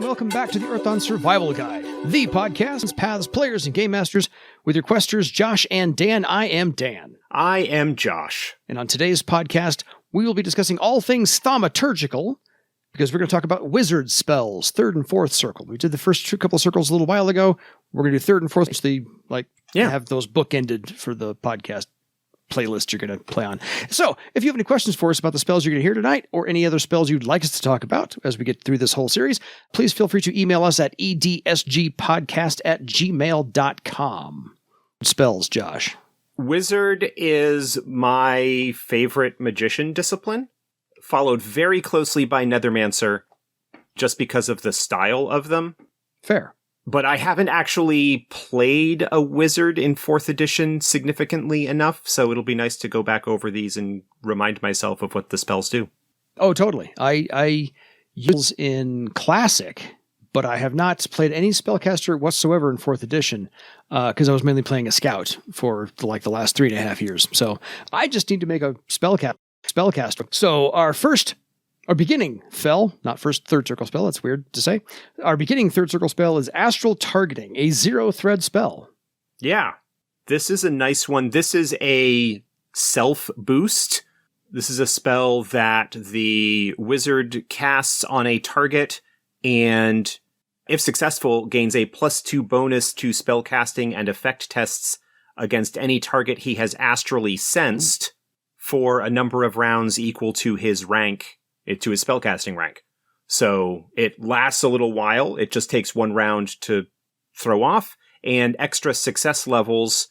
and welcome back to the Earthdawn Survival Guide, the podcast, paths, players, and game masters with your questers, Josh and Dan. I am Dan. I am Josh. And on today's podcast, we will be discussing all things thaumaturgical, because we're going to talk about wizard spells, 3rd and 4th circle. We did the first couple of circles a little while ago. We're going to do 3rd and 4th, actually, have those bookended for the podcast playlist you're going to play on. So, if you have any questions for us about the spells you're going to hear tonight, or any other spells you'd like us to talk about as we get through this whole series, please feel free to email us at edsgpodcast@gmail.com. Spells, Josh. Wizard is my favorite magician discipline, followed very closely by Nethermancer, just because of the style of them. Fair. But I haven't actually played a wizard in 4th edition significantly enough, so it'll be nice to go back over these and remind myself of what the spells do. Oh, totally. I use in Classic, but I have not played any spellcaster whatsoever in 4th edition, because I was mainly playing a scout for the last 3.5 years. So I just need to make a spellcaster. So our beginning spell, not first 3rd circle spell, that's weird to say. Our beginning 3rd circle spell is Astral Targeting, a 0-thread spell. Yeah, this is a nice one. This is a self-boost. This is a spell that the wizard casts on a target and, if successful, gains a +2 bonus to spellcasting and effect tests against any target he has astrally sensed for a number of rounds equal to his rank, to his spellcasting rank. So it lasts a little while. It just takes 1 round to throw off, and extra success levels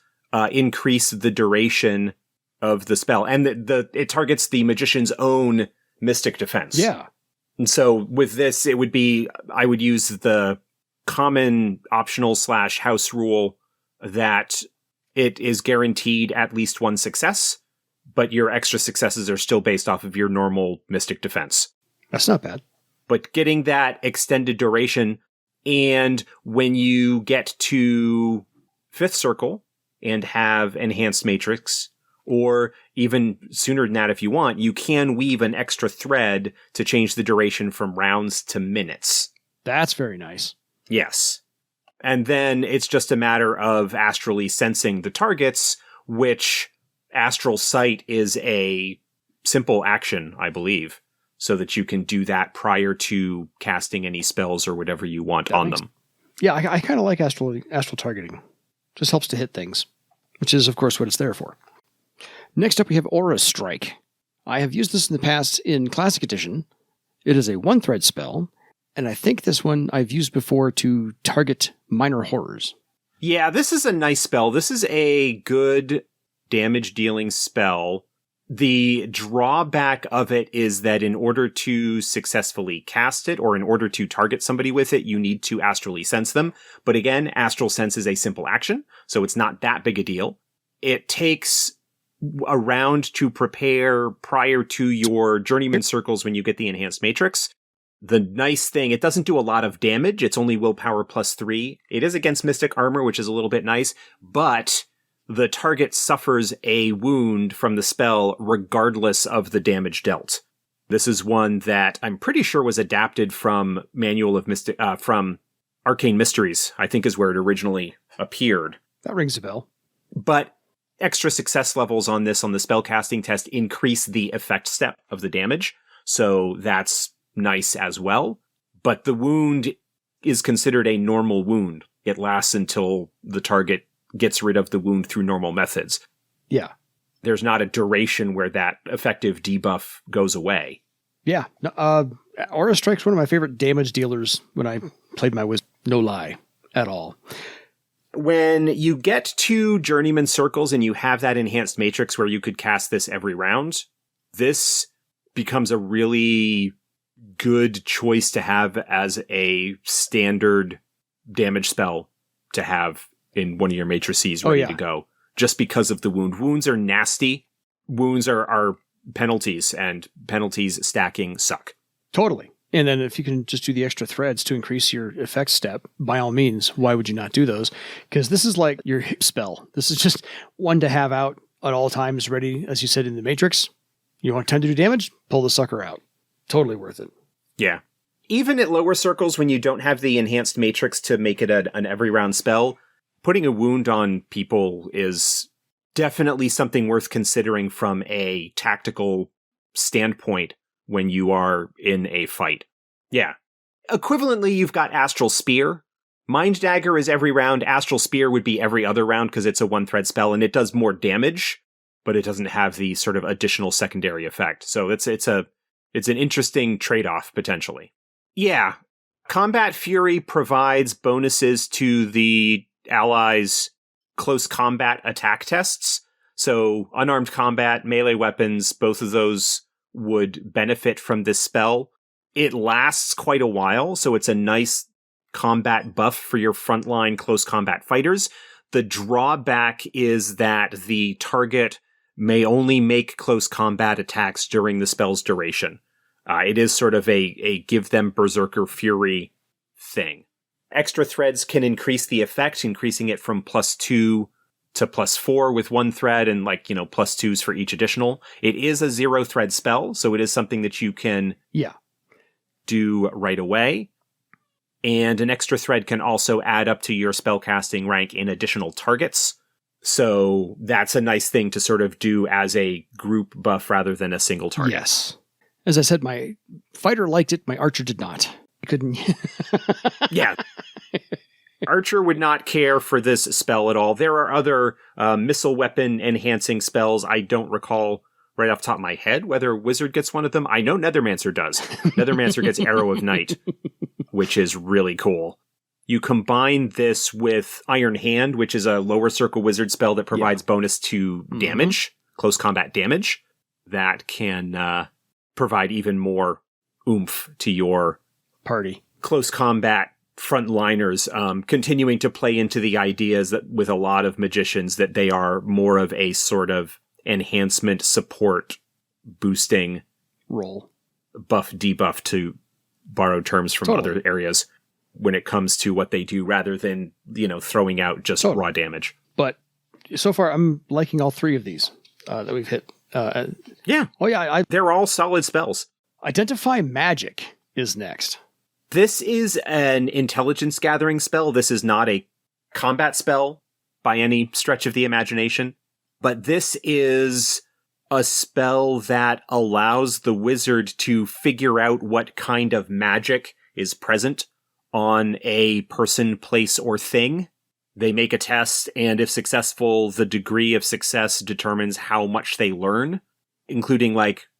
increase the duration of the spell. And it targets the magician's own mystic defense. Yeah. And so with this, I would use the common optional / house rule that it is guaranteed at least 1 success, but your extra successes are still based off of your normal mystic defense. That's not bad. But getting that extended duration, and when you get to 5th circle and have enhanced matrix, or even sooner than that if you want, you can weave an extra thread to change the duration from rounds to minutes. That's very nice. Yes. And then it's just a matter of astrally sensing the targets, which Astral Sight is a simple action, I believe, so that you can do that prior to casting any spells or whatever you want on them. Yeah, I kind of like astral targeting. Just helps to hit things, which is, of course, what it's there for. Next up, we have Aura Strike. I have used this in the past in Classic Edition. It is a 1-thread spell, and I think this one I've used before to target minor horrors. Yeah, this is a nice spell. This is a good damage-dealing spell. The drawback of it is that in order to successfully cast it, or in order to target somebody with it, you need to astrally sense them. But again, Astral Sense is a simple action, so it's not that big a deal. It takes a round to prepare prior to your Journeyman circles when you get the Enhanced Matrix. The nice thing, it doesn't do a lot of damage. It's only willpower +3. It is against Mystic Armor, which is a little bit nice, but the target suffers a wound from the spell regardless of the damage dealt. This is one that I'm pretty sure was adapted from from Arcane Mysteries, I think is where it originally appeared. That rings a bell. But extra success levels on this on the spellcasting test increase the effect step of the damage, so that's nice as well. But the wound is considered a normal wound. It lasts until the target gets rid of the wound through normal methods. Yeah. There's not a duration where that effective debuff goes away. Yeah. Aura Strike's one of my favorite damage dealers when I played my wizard. No lie at all. When you get to Journeyman circles and you have that enhanced matrix where you could cast this every round, this becomes a really good choice to have as a standard damage spell to have in one of your matrices ready to go. Just because of the wound. Wounds are nasty. Wounds are penalties, and penalties stacking suck. Totally. And then if you can just do the extra threads to increase your effect step, by all means, why would you not do those? Because this is like your hip spell. This is just one to have out at all times, ready, as you said, in the Matrix. You want time to do damage? Pull the sucker out. Totally worth it. Yeah. even at lower circles when you don't have the enhanced matrix to make it an every round spell, putting a wound on people is definitely something worth considering from a tactical standpoint when you are in a fight. Yeah. Equivalently, you've got Astral Spear. Mind Dagger is every round. Astral Spear would be every other round because it's a one-thread spell and it does more damage, but it doesn't have the sort of additional secondary effect. So it's an interesting trade-off, potentially. Yeah. Combat Fury provides bonuses to the allies' close combat attack tests. So unarmed combat, melee weapons, both of those would benefit from this spell. It lasts quite a while, so it's a nice combat buff for your frontline close combat fighters. The drawback is that the target may only make close combat attacks during the spell's duration. It is sort of a give them Berserker Fury thing. Extra threads can increase the effect, increasing it from +2 to +4 with one thread and +2s for each additional. It is a 0-thread spell, so it is something that you can do right away. And an extra thread can also add up to your spellcasting rank in additional targets. So that's a nice thing to sort of do as a group buff rather than a single target. Yes. As I said, my fighter liked it, my archer did not. Couldn't. Yeah. Archer would not care for this spell at all. There are other missile weapon enhancing spells. I don't recall right off the top of my head whether Wizard gets one of them. I know Nethermancer does. Nethermancer gets Arrow of Night, which is really cool. You combine this with Iron Hand, which is a lower circle wizard spell that provides bonus to damage, close combat damage. That can provide even more oomph to your party. Close combat frontliners, continuing to play into the ideas that with a lot of magicians that they are more of a sort of enhancement support boosting role. Buff debuff to borrow terms from other areas when it comes to what they do rather than, throwing out just raw damage. But so far I'm liking all three of these that we've hit. Yeah. Oh yeah. They're all solid spells. Identify Magic is next. This is an intelligence gathering spell. This is not a combat spell by any stretch of the imagination, but this is a spell that allows the wizard to figure out what kind of magic is present on a person, place, or thing. They make a test, and if successful, the degree of success determines how much they learn, including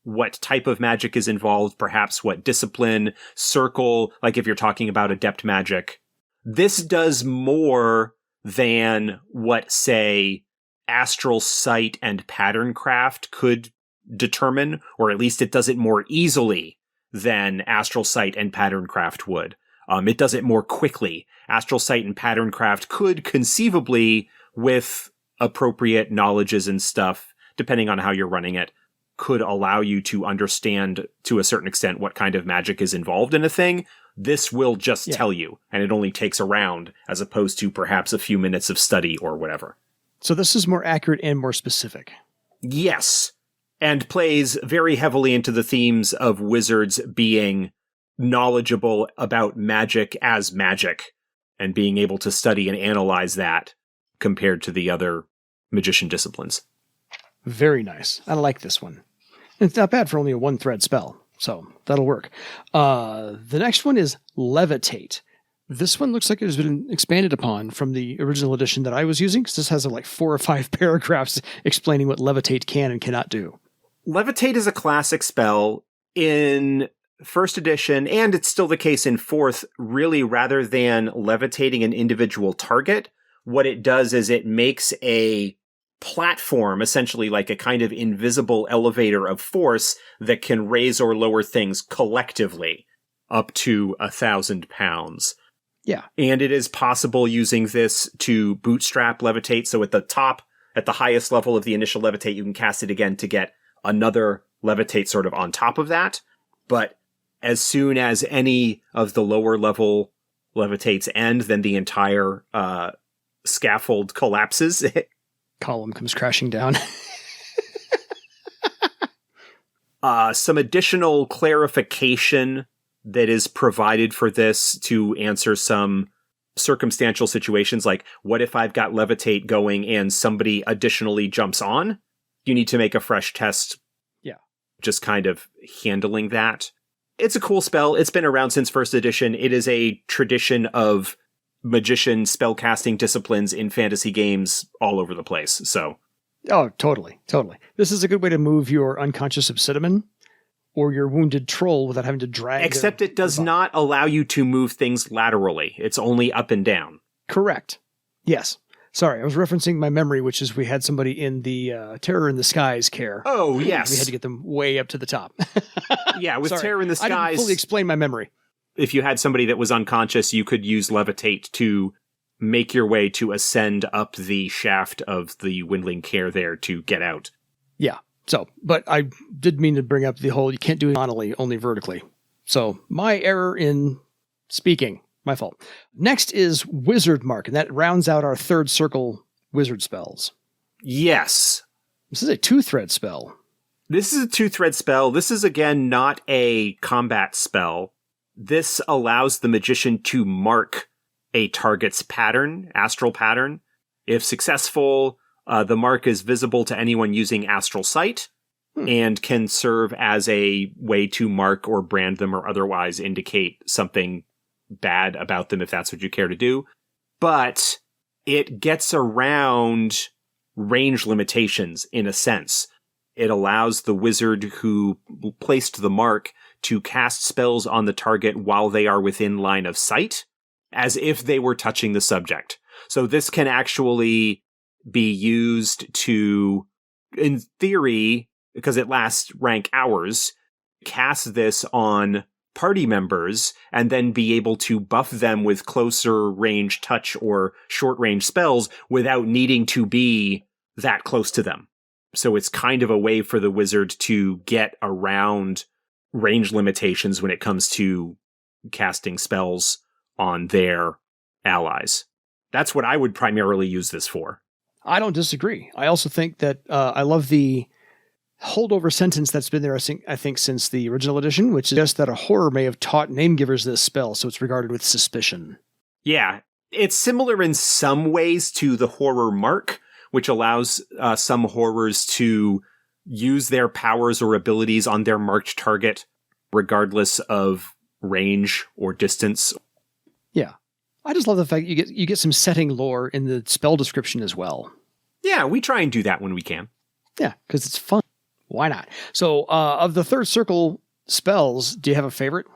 what type of magic is involved, perhaps what discipline, circle, if you're talking about adept magic. This does more than what, say, Astral Sight and Pattern Craft could determine, or at least it does it more easily than Astral Sight and Pattern Craft would. It does it more quickly. Astral Sight and Pattern Craft could conceivably, with appropriate knowledges and stuff, depending on how you're running it, could allow you to understand to a certain extent what kind of magic is involved in a thing. This will just tell you, and it only takes a round as opposed to perhaps a few minutes of study or whatever. So this is more accurate and more specific. Yes, and plays very heavily into the themes of wizards being knowledgeable about magic as magic and being able to study and analyze that compared to the other magician disciplines. Very nice. I like this one. It's not bad for only a one-thread spell, so that'll work. The next one is Levitate. This one looks like it has been expanded upon from the original edition that I was using, because this has 4 or 5 paragraphs explaining what Levitate can and cannot do. Levitate is a classic spell in first edition, and it's still the case in fourth. Really, rather than levitating an individual target, what it does is it makes a platform, essentially like a kind of invisible elevator of force that can raise or lower things collectively up to 1,000 pounds. Yeah. And it is possible using this to bootstrap Levitate. So at the top, at the highest level of the initial Levitate, you can cast it again to get another Levitate sort of on top of that. But as soon as any of the lower level Levitates end, then the entire scaffold collapses. Column comes crashing down. Some additional clarification that is provided for this to answer some circumstantial situations, like what if I've got Levitate going and somebody additionally jumps on? You need to make a fresh test. Yeah. Just kind of handling that. It's a cool spell. It's been around since first edition. It is a tradition of magician spellcasting disciplines in fantasy games all over the place. So, oh, totally. This is a good way to move your unconscious obsidian or your wounded troll without having to drag. Except it does not allow you to move things laterally. It's only up and down. Correct. Yes. Sorry, I was referencing my memory, which is we had somebody in the Terror in the Skies care. Oh, yes. We had to get them way up to the top. Yeah, with Sorry, Terror in the Skies. I didn't fully explain my memory. If you had somebody that was unconscious, you could use Levitate to make your way to ascend up the shaft of the Windling Care there to get out. Yeah. So, but I did mean to bring up the whole, you can't do it horizontally, only vertically. So, my error in speaking. My fault. Next is Wizard Mark, and that rounds out our third circle wizard spells. Yes. This is a 2-thread spell. This is a 2-thread spell. This is, again, not a combat spell. This allows the magician to mark a target's pattern, astral pattern. If successful, the mark is visible to anyone using astral sight and can serve as a way to mark or brand them or otherwise indicate something bad about them if that's what you care to do. But it gets around range limitations in a sense. It allows the wizard who placed the mark to cast spells on the target while they are within line of sight, as if they were touching the subject. So this can actually be used to, in theory, because it lasts rank hours, cast this on party members and then be able to buff them with closer range touch or short range spells without needing to be that close to them. So it's kind of a way for the wizard to get around range limitations when it comes to casting spells on their allies. That's what I would primarily use this for. I don't disagree. I also think that I love the holdover sentence that's been there, I think, since the original edition, which is just that a horror may have taught name-givers this spell, so it's regarded with suspicion. Yeah, it's similar in some ways to the horror mark, which allows some horrors to use their powers or abilities on their marked target, regardless of range or distance. Yeah. I just love the fact you get some setting lore in the spell description as well. Yeah, we try and do that when we can. Yeah, because it's fun. Why not? So, of the third circle spells, do you have a favorite?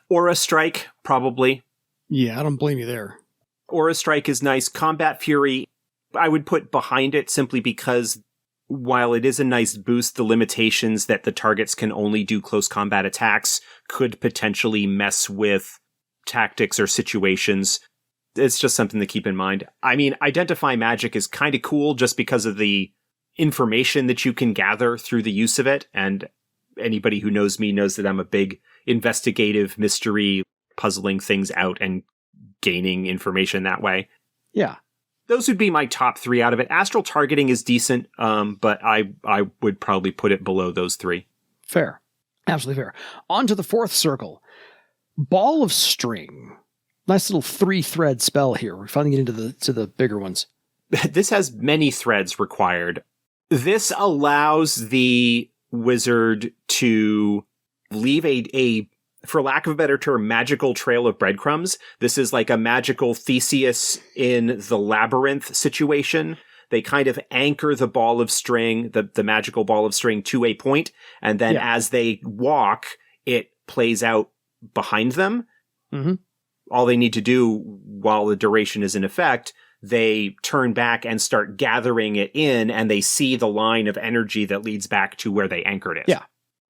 Aura Strike, probably. Yeah, I don't blame you there. Aura Strike is nice. Combat Fury, I would put behind it simply because while it is a nice boost, the limitations that the targets can only do close combat attacks could potentially mess with tactics or situations. It's just something to keep in mind. I mean, Identify Magic is kind of cool just because of the information that you can gather through the use of it. And anybody who knows me knows that I'm a big investigative mystery, puzzling things out and gaining information that way. Yeah. Those would be my top 3 out of it. Astral Targeting is decent, but I would probably put it below those 3. Fair. Absolutely fair. On to the fourth circle. Ball of String. Nice little 3-thread spell here. We're finally getting to the bigger ones. This has many threads required. This allows the wizard to leave a, for lack of a better term, magical trail of breadcrumbs. This is like a magical Theseus in the labyrinth situation. They kind of anchor the ball of string, the magical ball of string, to a point, and then as they walk, it plays out behind them. Mm-hmm. All they need to do while the duration is in effect, they turn back and start gathering it in, and they see the line of energy that leads back to where they anchored it. Yeah.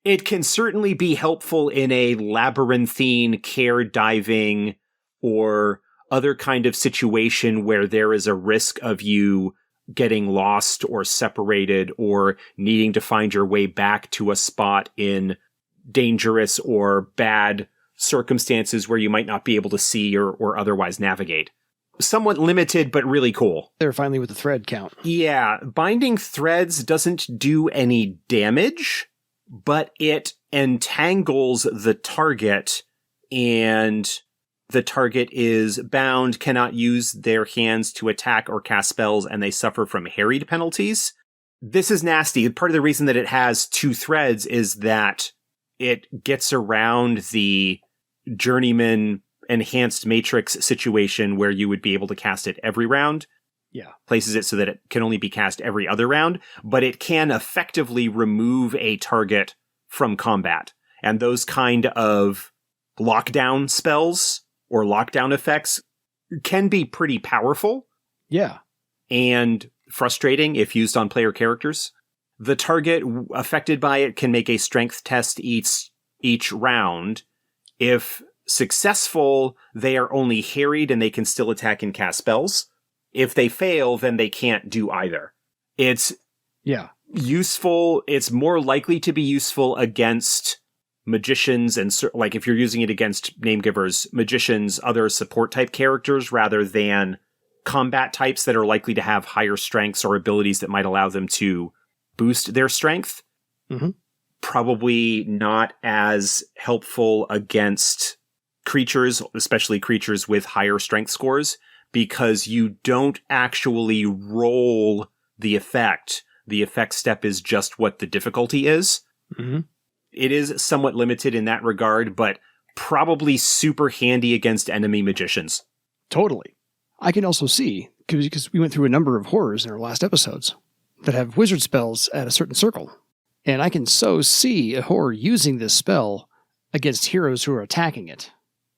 It can certainly be helpful in a labyrinthine, care diving, or other kind of situation where there is a risk of you getting lost or separated or needing to find your way back to a spot in dangerous or bad circumstances where you might not be able to see or otherwise navigate. Somewhat limited, but really cool. They're finally with the thread count. Yeah, binding threads doesn't do any damage, but it entangles the target and the target is bound, cannot use their hands to attack or cast spells, and they suffer from harried penalties. This is nasty. Part of the reason that it has 2 threads is that it gets around the Journeyman enhanced matrix situation where you would be able to cast it every round. Yeah. Places it so that it can only be cast every other round, but it can effectively remove a target from combat. And those kind of lockdown spells or lockdown effects can be pretty powerful. Yeah. And frustrating if used on player characters. The target affected by it can make a strength test each round. If successful, they are only harried and they can still attack and cast spells. If they fail, then they can't do either. It's useful. It's more likely to be useful against magicians and like if you're using it against name givers, magicians, other support type characters rather than combat types that are likely to have higher strengths or abilities that might allow them to boost their strength. Mm-hmm. Probably not as helpful against creatures, especially creatures with higher strength scores, because you don't actually roll the effect. The effect step is just what the difficulty is. Mm-hmm. It is somewhat limited in that regard, but probably super handy against enemy magicians. Totally. I can also see, because we went through a number of horrors in our last episodes that have wizard spells at a certain circle. And I can so see a horror using this spell against heroes who are attacking it.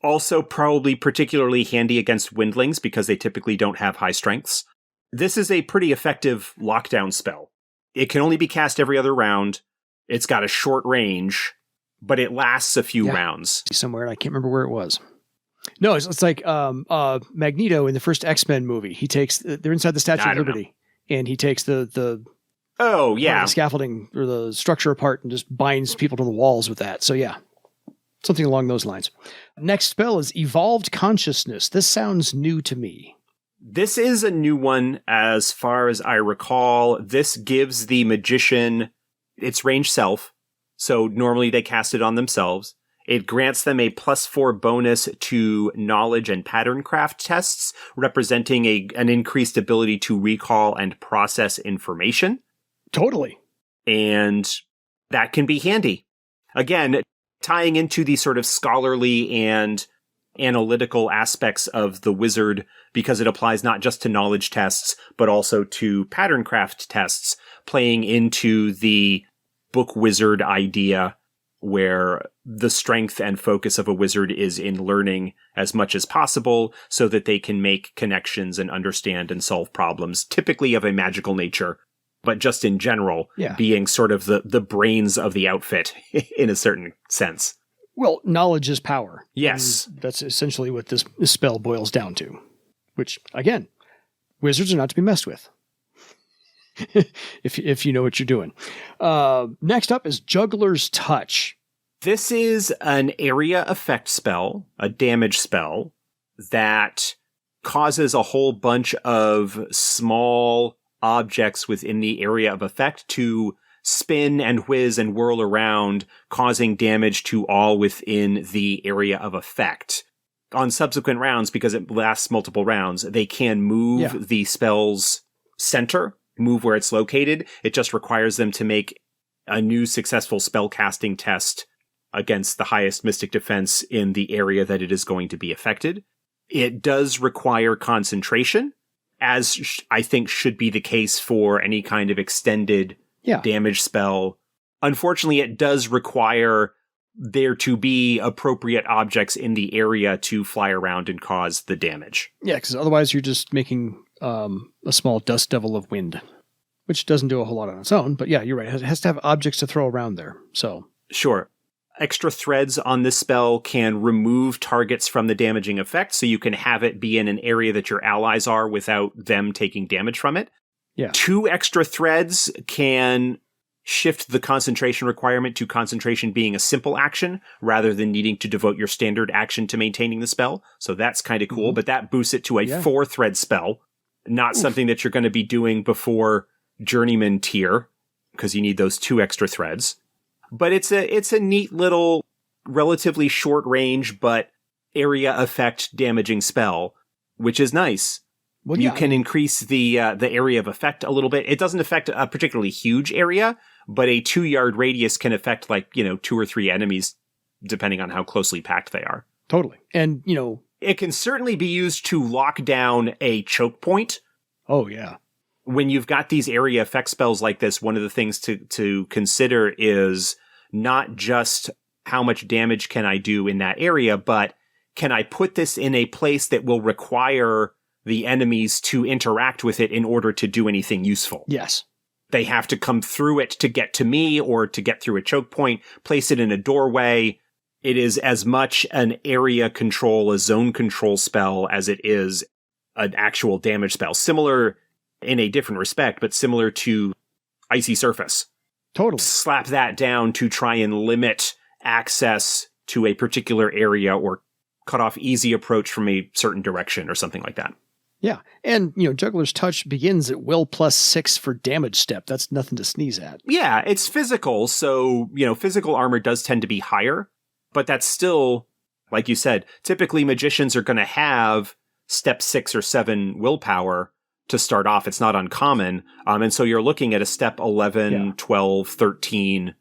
Also probably particularly handy against windlings because they typically don't have high strengths. This is a pretty effective lockdown spell. It can only be cast every other round. It's got a short range, but it lasts a few rounds. Somewhere, and I can't remember where it was. No, it's like Magneto in the first X-Men movie. He takes they're inside the Statue of Liberty, and he takes the scaffolding or the structure apart and just binds people to the walls with that. So yeah, something along those lines. Next spell is Evolved Consciousness. This sounds new to me. This is a new one as far as I recall. This gives the magician its range self. So normally they cast it on themselves. It grants them a +4 bonus to knowledge and pattern craft tests, representing an increased ability to recall and process information. Totally. And that can be handy. Again, tying into the sort of scholarly and analytical aspects of the wizard, because it applies not just to knowledge tests, but also to pattern craft tests, playing into the book wizard idea where the strength and focus of a wizard is in learning as much as possible so that they can make connections and understand and solve problems, typically of a magical nature, but just in general, being sort of the brains of the outfit in a certain sense. Well, knowledge is power. Yes. And that's essentially what this spell boils down to, which, again, wizards are not to be messed with. if you know what you're doing. Next up is Juggler's Touch. This is an area effect spell, a damage spell, that causes a whole bunch of small objects within the area of effect to spin and whiz and whirl around, causing damage to all within the area of effect. On subsequent rounds, because it lasts multiple rounds, they can move the spell's center, move where it's located. It just requires them to make a new successful spell casting test against the highest mystic defense in the area that it is going to be affected. It does require concentration, as I think should be the case for any kind of extended damage spell. Unfortunately, it does require there to be appropriate objects in the area to fly around and cause the damage. Yeah, because otherwise you're just making a small dust devil of wind, which doesn't do a whole lot on its own. But yeah, you're right. It has to have objects to throw around there. So sure. Extra threads on this spell can remove targets from the damaging effect, so you can have it be in an area that your allies are without them taking damage from it. Yeah. 2 extra threads can shift the concentration requirement to concentration being a simple action rather than needing to devote your standard action to maintaining the spell. So that's kind of cool, but that boosts it to a 4-thread spell, not something that you're going to be doing before Journeyman tier, because you need those 2 extra threads. But it's a neat little, relatively short range, but area effect damaging spell, which is nice. Well, You can increase the area of effect a little bit. It doesn't affect a particularly huge area, but a 2-yard radius can affect 2 or 3 enemies, depending on how closely packed they are. Totally. And, it can certainly be used to lock down a choke point. Oh, yeah. When you've got these area effect spells like this, one of the things to consider is not just how much damage can I do in that area, but can I put this in a place that will require the enemies to interact with it in order to do anything useful? Yes. They have to come through it to get to me or to get through a choke point, place it in a doorway. It is as much an area control, a zone control spell as it is an actual damage spell. Similar in a different respect, but similar to Icy Surface. Totally. Slap that down to try and limit access to a particular area or cut off easy approach from a certain direction or something like that. Yeah. And, Juggler's Touch begins at will +6 for damage step. That's nothing to sneeze at. Yeah, it's physical, so, physical armor does tend to be higher, but that's still, like you said, typically magicians are going to have step 6 or 7 willpower to start off. It's not uncommon. And so you're looking at a step 11, 12, 13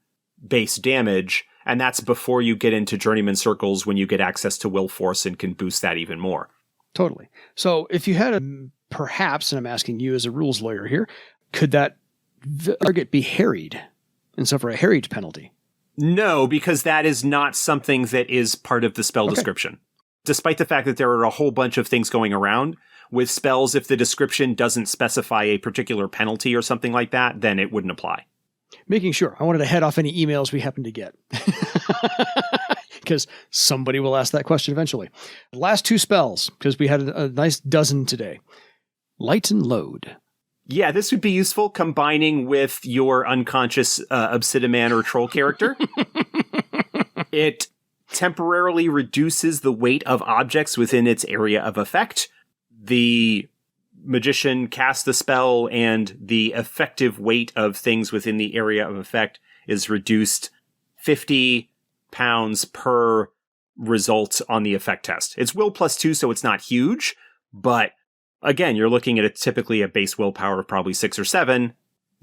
base damage, and that's before you get into Journeyman Circles when you get access to Will Force and can boost that even more. Totally. So if you had perhaps, and I'm asking you as a rules lawyer here, could that target be harried and suffer a harried penalty? No, because that is not something that is part of the spell description. Despite the fact that there are a whole bunch of things going around, with spells, if the description doesn't specify a particular penalty or something like that, then it wouldn't apply. Making sure. I wanted to head off any emails we happen to get. Because somebody will ask that question eventually. The last 2 spells, because we had a nice dozen today. Lighten Load. Yeah, this would be useful combining with your unconscious Obsidian or troll character. It temporarily reduces the weight of objects within its area of effect. The magician casts the spell, and the effective weight of things within the area of effect is reduced 50 pounds per result on the effect test. It's will +2, so it's not huge, but again, you're looking at typically a base willpower of probably 6 or 7.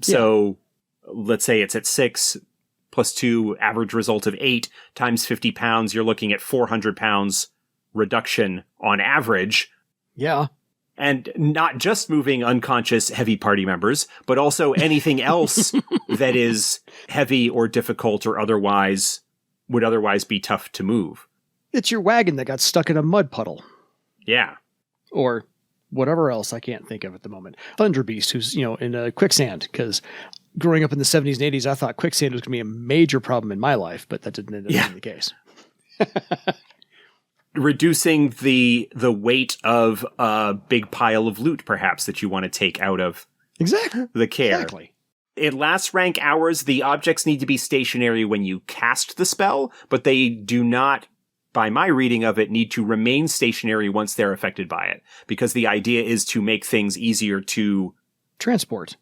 So let's say it's at 6 +2, average result of 8 times 50 pounds. You're looking at 400 pounds reduction on average. Yeah. And not just moving unconscious heavy party members, but also anything else that is heavy or difficult or would otherwise be tough to move. It's your wagon that got stuck in a mud puddle. Yeah. Or whatever else I can't think of at the moment. Thunder Beast, who's, in a quicksand, because growing up in the 70s and 80s, I thought quicksand was going to be a major problem in my life, but that didn't end up being the case. Reducing the weight of a big pile of loot, perhaps, that you want to take out of the care. Exactly. It lasts rank hours. The objects need to be stationary when you cast the spell, but they do not, by my reading of it, need to remain stationary once they're affected by it, because the idea is to make things easier to transport,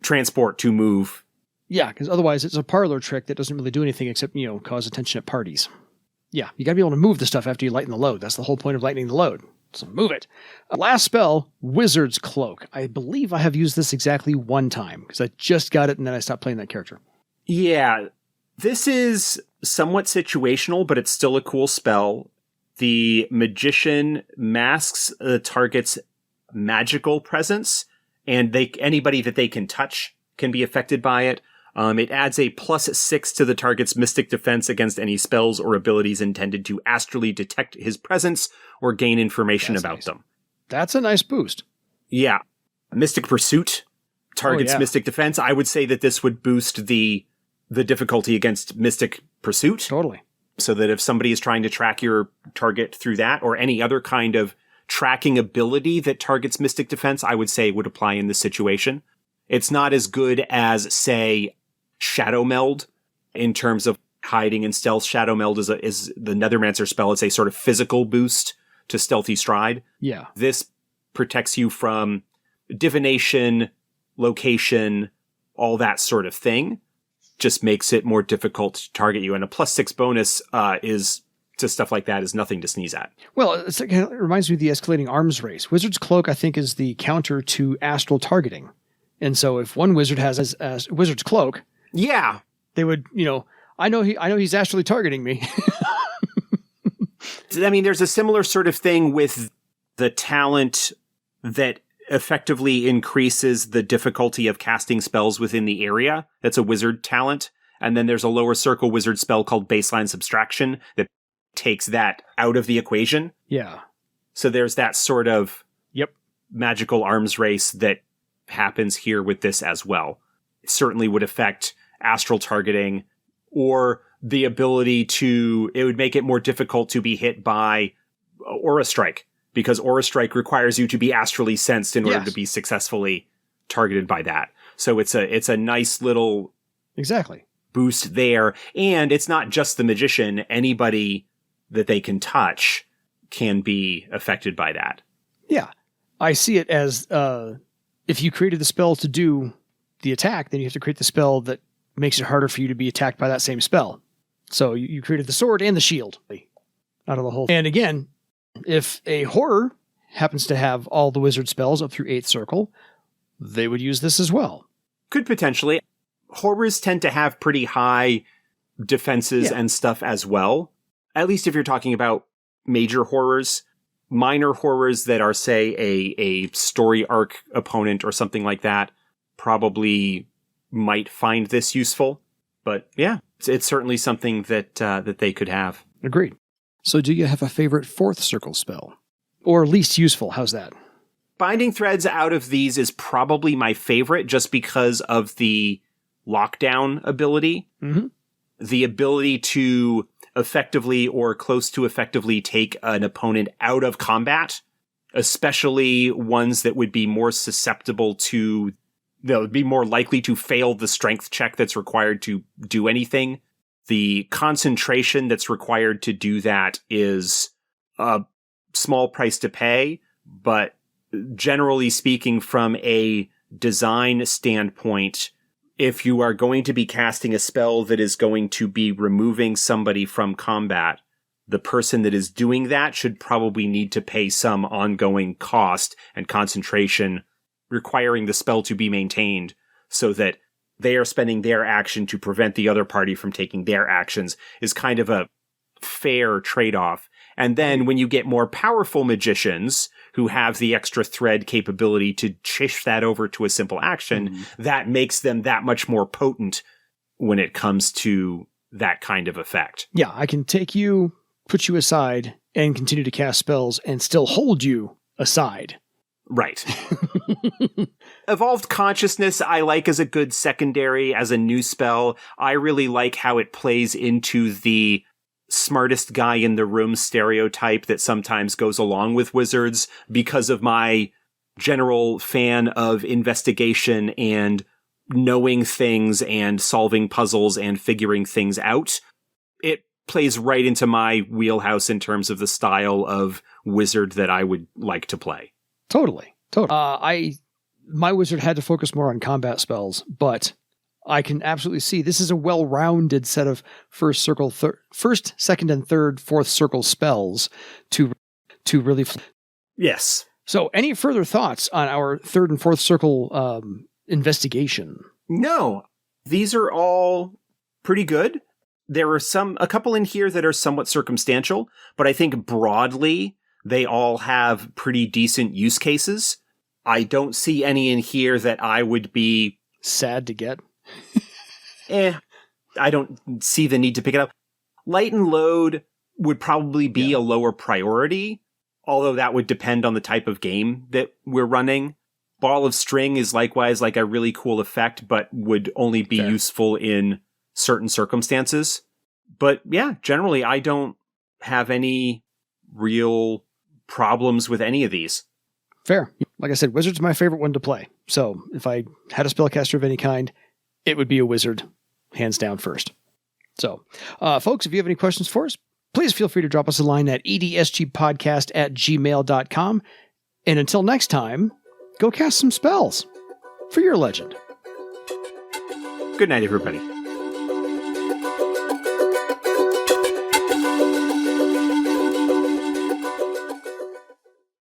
to move. Yeah, because otherwise it's a parlor trick that doesn't really do anything except, cause attention at parties. Yeah, you got to be able to move the stuff after you lighten the load. That's the whole point of lightening the load. So move it. Last spell, Wizard's Cloak. I believe I have used this exactly one time because I just got it and then I stopped playing that character. Yeah, this is somewhat situational, but it's still a cool spell. The magician masks the target's magical presence, and anybody that they can touch can be affected by it. It adds a +6 to the target's mystic defense against any spells or abilities intended to astrally detect his presence or gain information about them. That's a nice boost. Yeah. Mystic Pursuit targets mystic defense. I would say that this would boost the difficulty against Mystic Pursuit. Totally. So that if somebody is trying to track your target through that, or any other kind of tracking ability that targets mystic defense, I would say would apply in this situation. It's not as good as, say, Shadow Meld in terms of hiding and stealth. Shadow Meld is the Nethermancer spell. It's a sort of physical boost to Stealthy Stride. Yeah. This protects you from divination, location, all that sort of thing. just makes it more difficult to target you. And a +6 bonus is to stuff like that is nothing to sneeze at. Well, it reminds me of the escalating arms race. Wizard's Cloak, I think, is the counter to Astral Targeting. And so if one wizard has a Wizard's Cloak, yeah, they would, I know he's astrally targeting me. I mean, there's a similar sort of thing with the talent that effectively increases the difficulty of casting spells within the area. That's a wizard talent. And then there's a lower circle wizard spell called Baseline Subtraction that takes that out of the equation. Yeah. So there's that sort of magical arms race that happens here with this as well. It certainly would affect Astral Targeting, or the ability it would make it more difficult to be hit by Aura Strike, because Aura Strike requires you to be astrally sensed in order to be successfully targeted by that. So it's a nice little boost there. And it's not just the magician. Anybody that they can touch can be affected by that. Yeah. I see it as if you created the spell to do the attack, then you have to create the spell that makes it harder for you to be attacked by that same spell. So you created the sword and the shield out of the whole thing. And again, if a horror happens to have all the wizard spells up through 8th circle, they would use this as well. Could potentially. Horrors tend to have pretty high defenses and stuff as well. At least if you're talking about major horrors. Minor horrors that are, say, a story arc opponent or something like that probably might find this useful. But yeah, it's certainly something that they could have. Agreed. So do you have a favorite 4th circle spell? Or least useful? How's that? Binding Threads out of these is probably my favorite just because of the lockdown ability. Mm-hmm. The ability to effectively or close to effectively take an opponent out of combat, especially ones that would be more susceptible to, that would be more likely to fail the strength check that's required to do anything. The concentration that's required to do that is a small price to pay, but generally speaking, from a design standpoint, if you are going to be casting a spell that is going to be removing somebody from combat, the person that is doing that should probably need to pay some ongoing cost and concentration requiring the spell to be maintained so that they are spending their action to prevent the other party from taking their actions is kind of a fair trade-off. And then when you get more powerful magicians who have the extra thread capability to shift that over to a simple action, that makes them that much more potent when it comes to that kind of effect. Yeah, I can take you, put you aside, and continue to cast spells and still hold you aside. Right. Evolved Consciousness I like as a good secondary, as a new spell. I really like how it plays into the smartest guy in the room stereotype that sometimes goes along with wizards because of my general fan of investigation and knowing things and solving puzzles and figuring things out. It plays right into my wheelhouse in terms of the style of wizard that I would like to play. Totally. My wizard had to focus more on combat spells, but I can absolutely see this is a well-rounded set of first, second, and third, 4th circle spells to really. Yes. So, any further thoughts on our 3rd and 4th circle investigation? No, these are all pretty good. There are a couple in here that are somewhat circumstantial, but I think broadly they all have pretty decent use cases. I don't see any in here that I would be sad to get. I don't see the need to pick it up. Lighten Load would probably be a lower priority, although that would depend on the type of game that we're running. Ball of String is likewise like a really cool effect, but would only be useful in certain circumstances. But yeah, generally I don't have any real problems with any of these. Fair. Like I said, Wizard's my favorite one to play. So if I had a spellcaster of any kind, it would be a Wizard, hands down first. So, folks, if you have any questions for us, please feel free to drop us a line at edsgpodcast@gmail.com. And until next time, go cast some spells for your legend. Good night, everybody.